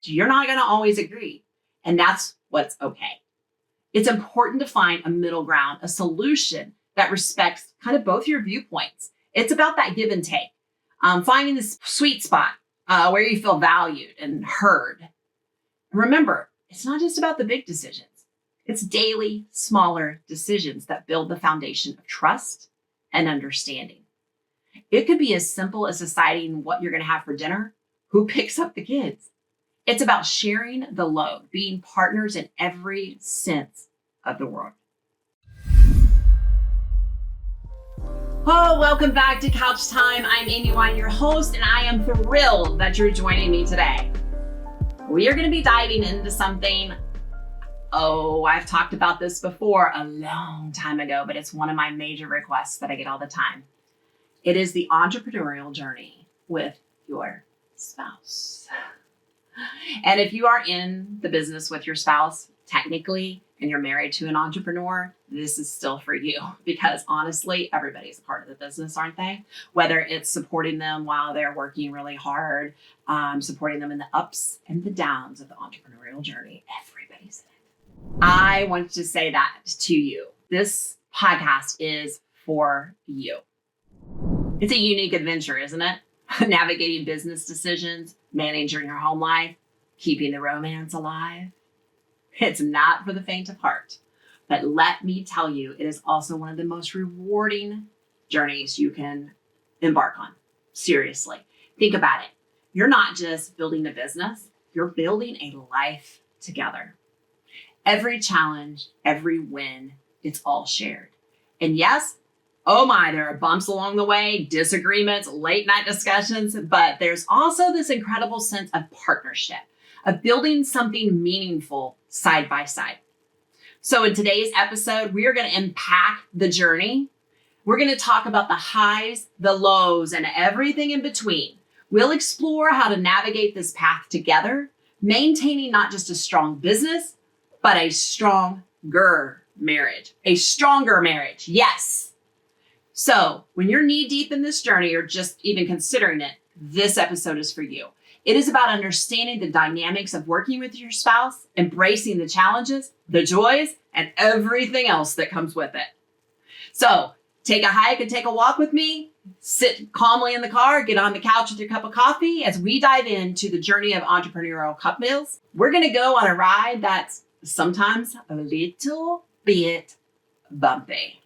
You're not going to always agree. And that's what's okay. It's important to find a middle ground, a solution that respects kind of both your viewpoints. It's about that give and take, finding this sweet spot where you feel valued and heard. Remember, it's not just about the big decisions. It's daily, smaller decisions that build the foundation of trust and understanding. It could be as simple as deciding what you're going to have for dinner, who picks up the kids. It's about sharing the load, being partners in every sense of the word. Oh, welcome back to Couch Time. I'm Amy Wine, your host, and I am thrilled that you're joining me today. We are going to be diving into something. Oh, I've talked about this before a long time ago, but it's one of my major requests that I get all the time. It is the entrepreneurial journey with your spouse. And if you are in the business with your spouse, technically, and you're married to an entrepreneur, this is still for you because honestly, everybody's a part of the business, aren't they? Whether it's supporting them while they're working really hard, supporting them in the ups and the downs of the entrepreneurial journey, everybody's in it. I want to say that to you. This podcast is for you. It's a unique adventure, isn't it? Navigating business decisions, managing your home life, keeping the romance alive. It's not for the faint of heart, but let me tell you, it is also one of the most rewarding journeys you can embark on. Seriously, think about it. You're not just building a business, you're building a life together. Every challenge, every win, it's all shared. And yes, oh my, there are bumps along the way, disagreements, late night discussions, but there's also this incredible sense of partnership, of building something meaningful side by side. So in today's episode, we are going to unpack the journey. We're going to talk about the highs, the lows, and everything in between. We'll explore how to navigate this path together, maintaining not just a strong business, but a stronger marriage. A stronger marriage, yes. So when you're knee deep in this journey or just even considering it, this episode is for you. It is about understanding the dynamics of working with your spouse, embracing the challenges, the joys, and everything else that comes with it. So take a hike and take a walk with me, sit calmly in the car, get on the couch with your cup of coffee as we dive into the journey of entrepreneurial cup meals. We're going to go on a ride that's sometimes a little bit bumpy.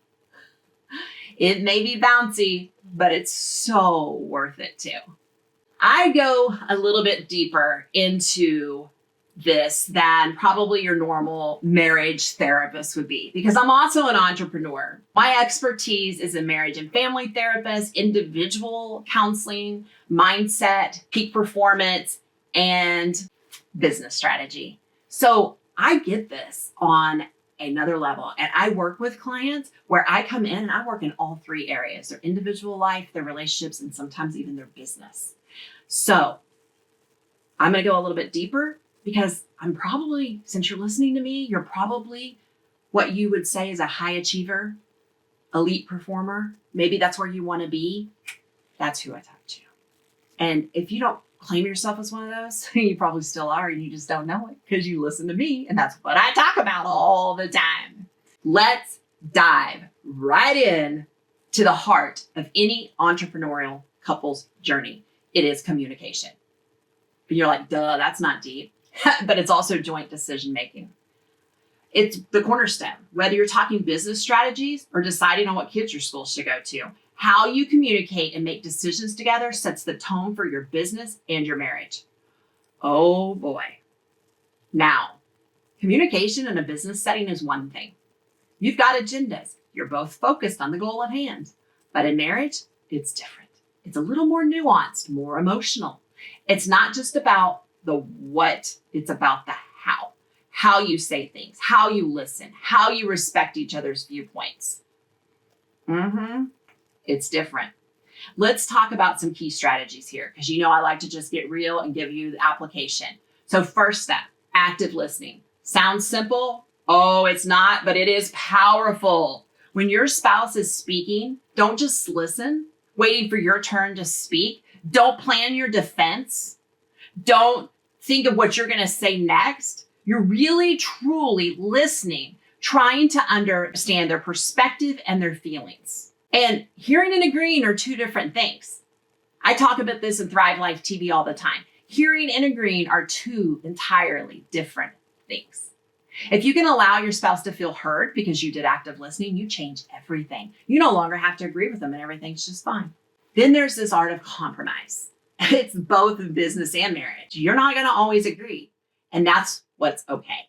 It may be bouncy, but it's so worth it too. I go a little bit deeper into this than probably your normal marriage therapist would be because I'm also an entrepreneur. My expertise is in marriage and family therapist, individual counseling, mindset, peak performance, and business strategy. So I get this on another level. And I work with clients where I come in and I work in all three areas, their individual life, their relationships, and sometimes even their business. So I'm going to go a little bit deeper because I'm probably, since you're listening to me, you're probably what you would say is a high achiever, elite performer. Maybe that's where you want to be. That's who I talk to. And if you don't claim yourself as one of those, you probably still are and you just don't know it because you listen to me and that's what I talk about all the time. Let's dive right in to the heart of any entrepreneurial couple's journey. It is communication. And you're like, duh, that's not deep. But it's also joint decision making. It's the cornerstone. Whether you're talking business strategies or deciding on what kids your school should go to, how you communicate and make decisions together sets the tone for your business and your marriage. Oh boy. Now, communication in a business setting is one thing. You've got agendas. You're both focused on the goal at hand. But in marriage, it's different. It's a little more nuanced, more emotional. It's not just about the what, it's about the how. How you say things, how you listen, how you respect each other's viewpoints. It's different. Let's talk about some key strategies here because you know I like to just get real and give you the application. So first step, active listening. Sounds simple? Oh, it's not, but it is powerful. When your spouse is speaking, don't just listen, waiting for your turn to speak. Don't plan your defense. Don't think of what you're going to say next, you're really, truly listening, trying to understand their perspective and their feelings. And hearing and agreeing are two different things. I talk about this in Thrive Life TV all the time. Hearing and agreeing are two entirely different things. If you can allow your spouse to feel heard because you did active listening, you change everything. You no longer have to agree with them and everything's just fine. Then there's this art of compromise. It's both business and marriage. You're not going to always agree, and that's what's okay.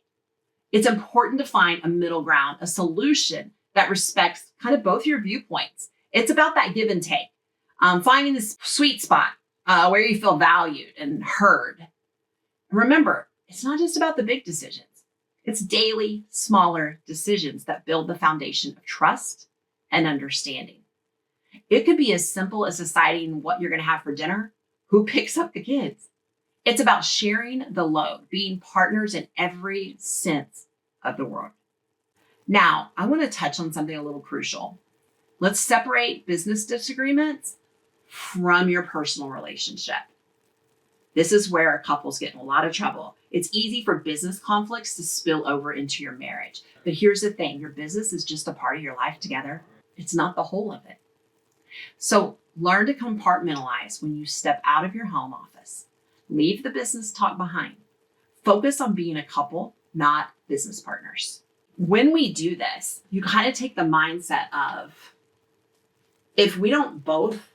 It's important to find a middle ground, a solution that respects kind of both your viewpoints. It's about that give and take, finding this sweet spot where you feel valued and heard. And remember, it's not just about the big decisions. It's daily, smaller decisions that build the foundation of trust and understanding. It could be as simple as deciding what you're going to have for dinner, who picks up the kids. It's about sharing the load, being partners in every sense of the word. Now, I want to touch on something a little crucial. Let's separate business disagreements from your personal relationship. This is where couples get in a lot of trouble. It's easy for business conflicts to spill over into your marriage. But here's the thing, your business is just a part of your life together. It's not the whole of it. So learn to compartmentalize when you step out of your home office. Leave the business talk behind. Focus on being a couple, not business partners. When we do this, you kind of take the mindset of, if we don't both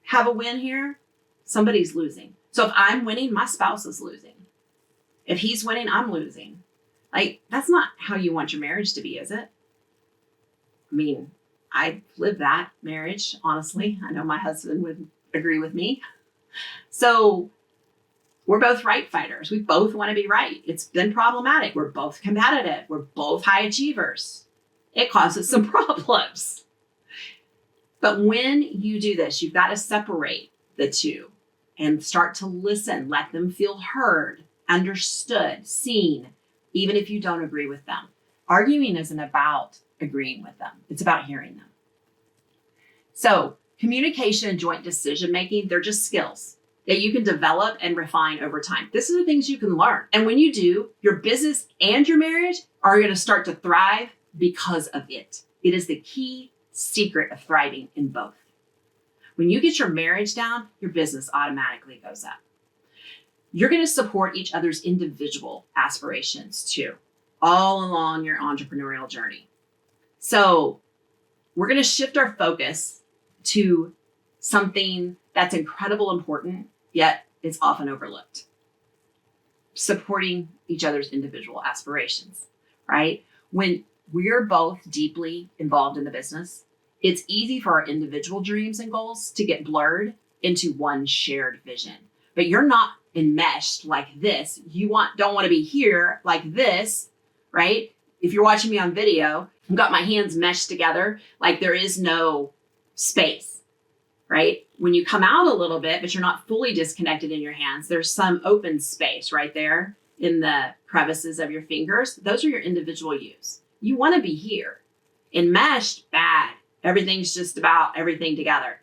have a win here, somebody's losing. So if I'm winning, my spouse is losing. If he's winning, I'm losing. Like, that's not how you want your marriage to be, is it? I mean, I live that marriage, honestly. I know my husband would agree with me. So we're both right fighters. We both want to be right. It's been problematic. We're both competitive. We're both high achievers. It causes some problems. But when you do this, you've got to separate the two and start to listen. Let them feel heard, understood, seen, even if you don't agree with them. Arguing isn't about agreeing with them. It's about hearing them. So communication and joint decision-making, they're just skills that you can develop and refine over time. This is the things you can learn. And when you do, your business and your marriage are going to start to thrive because of it. It is the key secret of thriving in both. When you get your marriage down, your business automatically goes up. You're going to support each other's individual aspirations too, all along your entrepreneurial journey. So we're going to shift our focus to something that's incredibly important, yet it's often overlooked. Supporting each other's individual aspirations, right? When we're both deeply involved in the business, it's easy for our individual dreams and goals to get blurred into one shared vision. But you're not enmeshed like this. You don't want to be here like this, right? If you're watching me on video, I've got my hands meshed together like there is no space, right? When you come out a little bit, but you're not fully disconnected in your hands, there's some open space right there in the crevices of your fingers. Those are your individual yous. You want to be here. Enmeshed, bad. Everything's just about everything together.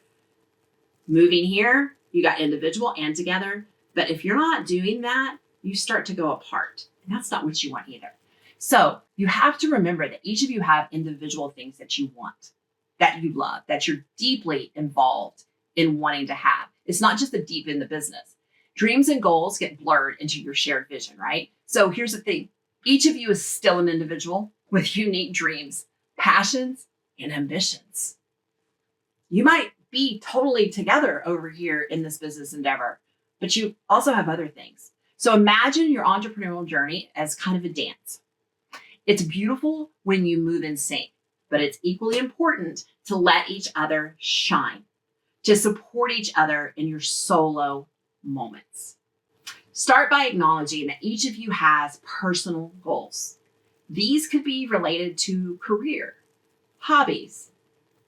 Moving here, you got individual and together. But if you're not doing that, you start to go apart. And that's not what you want either. So you have to remember that each of you have individual things that you want, that you love, that you're deeply involved in wanting to have. It's not just the deep in the business. Dreams and goals get blurred into your shared vision, right? So here's the thing. Each of you is still an individual with unique dreams, passions, and ambitions. You might be totally together over here in this business endeavor, but you also have other things. So imagine your entrepreneurial journey as kind of a dance. It's beautiful when you move in sync, but it's equally important to let each other shine, to support each other in your solo moments. Start by acknowledging that each of you has personal goals. These could be related to career, hobbies,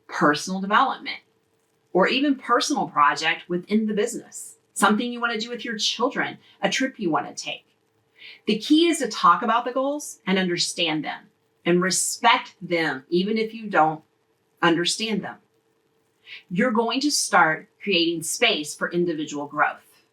personal development, or even personal project within the business, something you want to do with your children, a trip you want to take. The key is to talk about the goals and understand them and respect them, even if you don't understand them. You're going to start creating space for individual growth.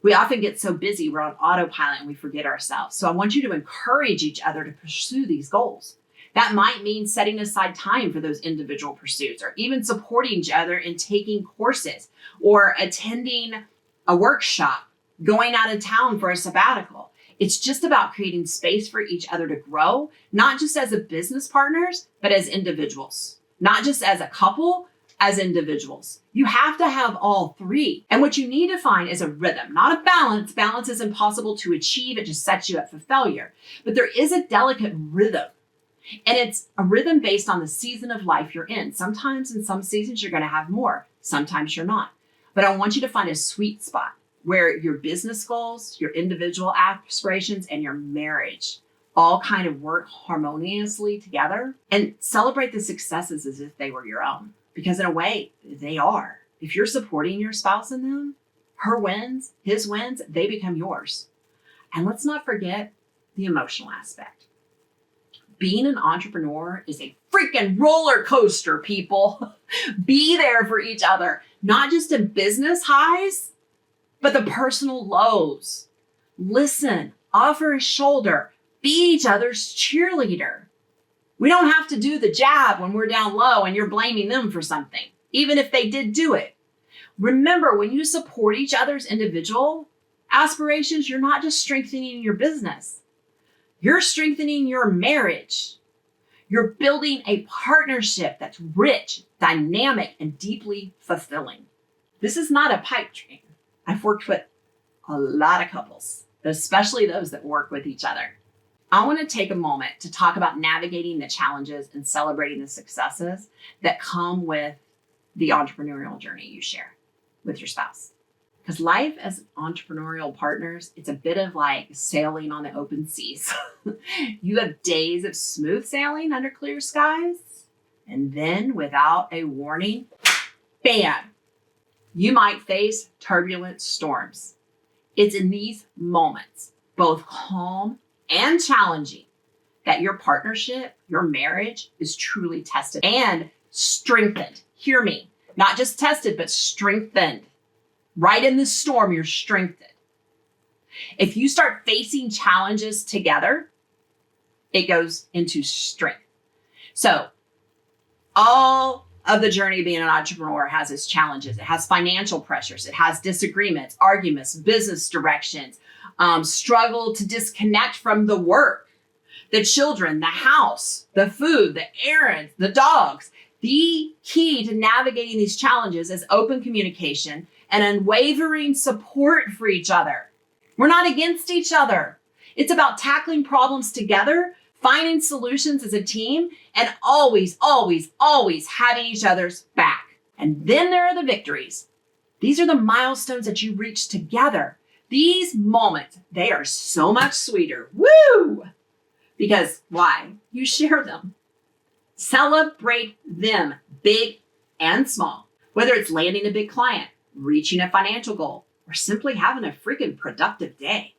We often get so busy, we're on autopilot and we forget ourselves. So I want you to encourage each other to pursue these goals. That might mean setting aside time for those individual pursuits, or even supporting each other in taking courses or attending a workshop, going out of town for a sabbatical. It's just about creating space for each other to grow, not just as a business partners, but as individuals, not just as a couple, as individuals. You have to have all three. And what you need to find is a rhythm, not a balance. Balance is impossible to achieve. It just sets you up for failure. But there is a delicate rhythm. And it's a rhythm based on the season of life you're in. Sometimes in some seasons, you're going to have more. Sometimes you're not. But I want you to find a sweet spot where your business goals, your individual aspirations, and your marriage all kind of work harmoniously together, and celebrate the successes as if they were your own. Because in a way, they are. If you're supporting your spouse in them, her wins, his wins, they become yours. And let's not forget the emotional aspect. Being an entrepreneur is a freaking roller coaster, people. Be there for each other, not just in business highs, but the personal lows. Listen, offer a shoulder, be each other's cheerleader. We don't have to do the jab when we're down low and you're blaming them for something, even if they did do it. Remember, when you support each other's individual aspirations, you're not just strengthening your business. You're strengthening your marriage. You're building a partnership that's rich, dynamic, and deeply fulfilling. This is not a pipe dream. I've worked with a lot of couples, especially those that work with each other. I want to take a moment to talk about navigating the challenges and celebrating the successes that come with the entrepreneurial journey you share with your spouse. Because life as entrepreneurial partners, it's a bit of like sailing on the open seas. You have days of smooth sailing under clear skies, and then without a warning, bam, you might face turbulent storms. It's in these moments, both calm and challenging, that your partnership, your marriage is truly tested and strengthened. Hear me, not just tested, but strengthened. Right in the storm, you're strengthened. If you start facing challenges together, it goes into strength. So all of the journey of being an entrepreneur has its challenges. It has financial pressures. It has disagreements, arguments, business directions, struggle to disconnect from the work, the children, the house, the food, the errands, the dogs. The key to navigating these challenges is open communication and unwavering support for each other. We're not against each other. It's about tackling problems together, finding solutions as a team, and always, always, always having each other's back. And then there are the victories. These are the milestones that you reach together. These moments, they are so much sweeter. Woo! Because why? You share them. Celebrate them, big and small. Whether it's landing a big client, reaching a financial goal, or simply having a freaking productive day.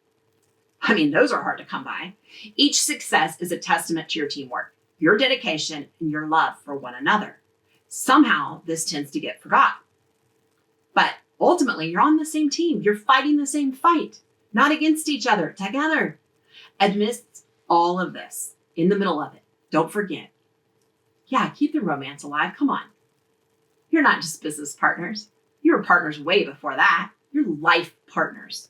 I mean, those are hard to come by. Each success is a testament to your teamwork, your dedication, and your love for one another. Somehow, this tends to get forgotten. But ultimately, you're on the same team. You're fighting the same fight, not against each other, together. Amidst all of this, in the middle of it, don't forget. Yeah, keep the romance alive. Come on. You're not just business partners. You were partners way before that. You're life partners.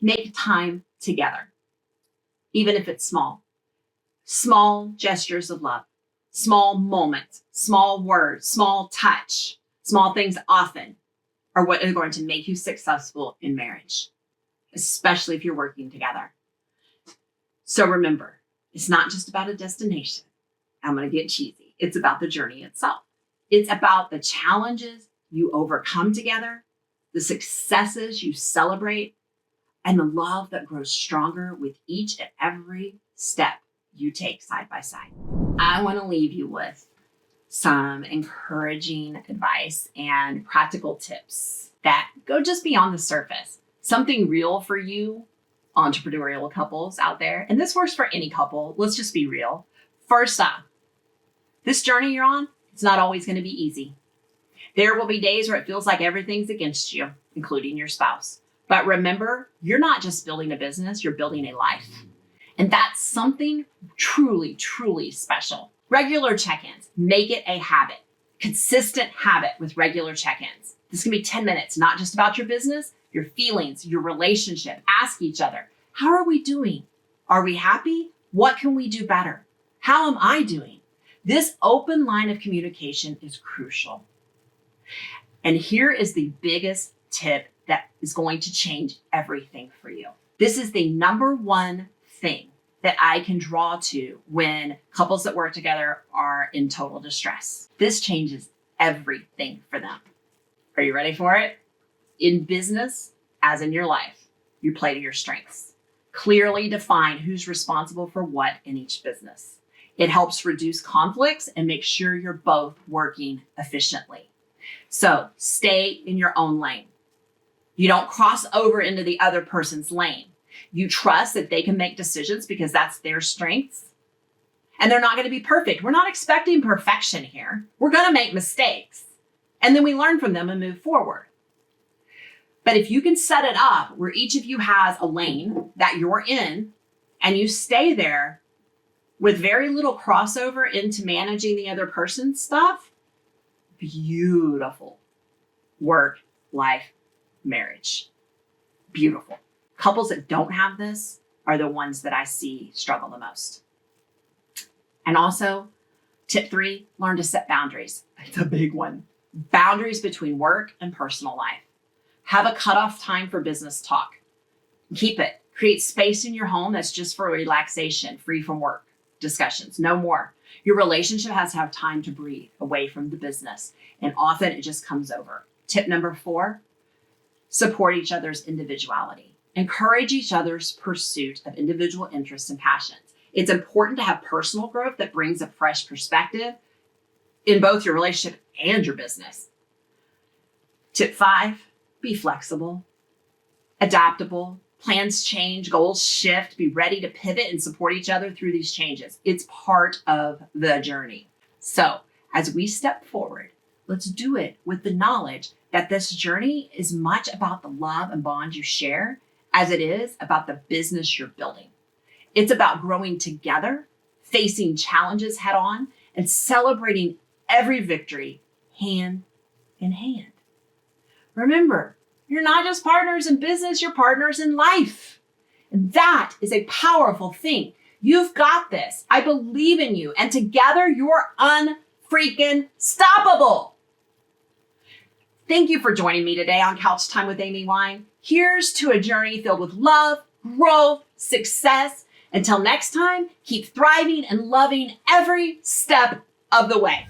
Make time together, even if it's small. Small gestures of love, small moments, small words, small touch, small things often are what are going to make you successful in marriage, especially if you're working together. So remember, it's not just about a destination. I'm going to get cheesy. It's about the journey itself. It's about the challenges you overcome together, the successes you celebrate, and the love that grows stronger with each and every step you take side by side. I want to leave you with some encouraging advice and practical tips that go just beyond the surface. Something real for you, entrepreneurial couples out there. And this works for any couple. Let's just be real. First off, this journey you're on, it's not always going to be easy. There will be days where it feels like everything's against you, including your spouse. But remember, you're not just building a business, you're building a life. And that's something truly, truly special. Regular check-ins, make it a habit. Consistent habit with regular check-ins. This can be 10 minutes, not just about your business, your feelings, your relationship. Ask each other, how are we doing? Are we happy? What can we do better? How am I doing? This open line of communication is crucial. And here is the biggest tip that is going to change everything for you. This is the number one thing that I can draw to when couples that work together are in total distress. This changes everything for them. Are you ready for it? In business, as in your life, you play to your strengths. Clearly define who's responsible for what in each business. It helps reduce conflicts and make sure you're both working efficiently. So stay in your own lane. You don't cross over into the other person's lane. You trust that they can make decisions because that's their strengths. And they're not going to be perfect. We're not expecting perfection here. We're going to make mistakes. And then we learn from them and move forward. But if you can set it up where each of you has a lane that you're in and you stay there with very little crossover into managing the other person's stuff, beautiful work, life, marriage. Beautiful. Couples that don't have this are the ones that I see struggle the most. And also, tip 3, learn to set boundaries. It's a big one. Boundaries between work and personal life. Have a cutoff time for business talk. Keep it. Create space in your home that's just for relaxation, free from work discussions. No more. Your relationship has to have time to breathe away from the business. And often it just comes over. Tip number 4, support each other's individuality. Encourage each other's pursuit of individual interests and passions. It's important to have personal growth that brings a fresh perspective in both your relationship and your business. Tip 5, be flexible, adaptable. Plans change, goals shift, be ready to pivot and support each other through these changes. It's part of the journey. So as we step forward, let's do it with the knowledge that this journey is much about the love and bond you share as it is about the business you're building. It's about growing together, facing challenges head on, and celebrating every victory hand in hand. Remember, you're not just partners in business, you're partners in life. And that is a powerful thing. You've got this. I believe in you. And together you're unfreaking stoppable. Thank you for joining me today on Couch Time with Amy Wine. Here's to a journey filled with love, growth, success. Until next time, keep thriving and loving every step of the way.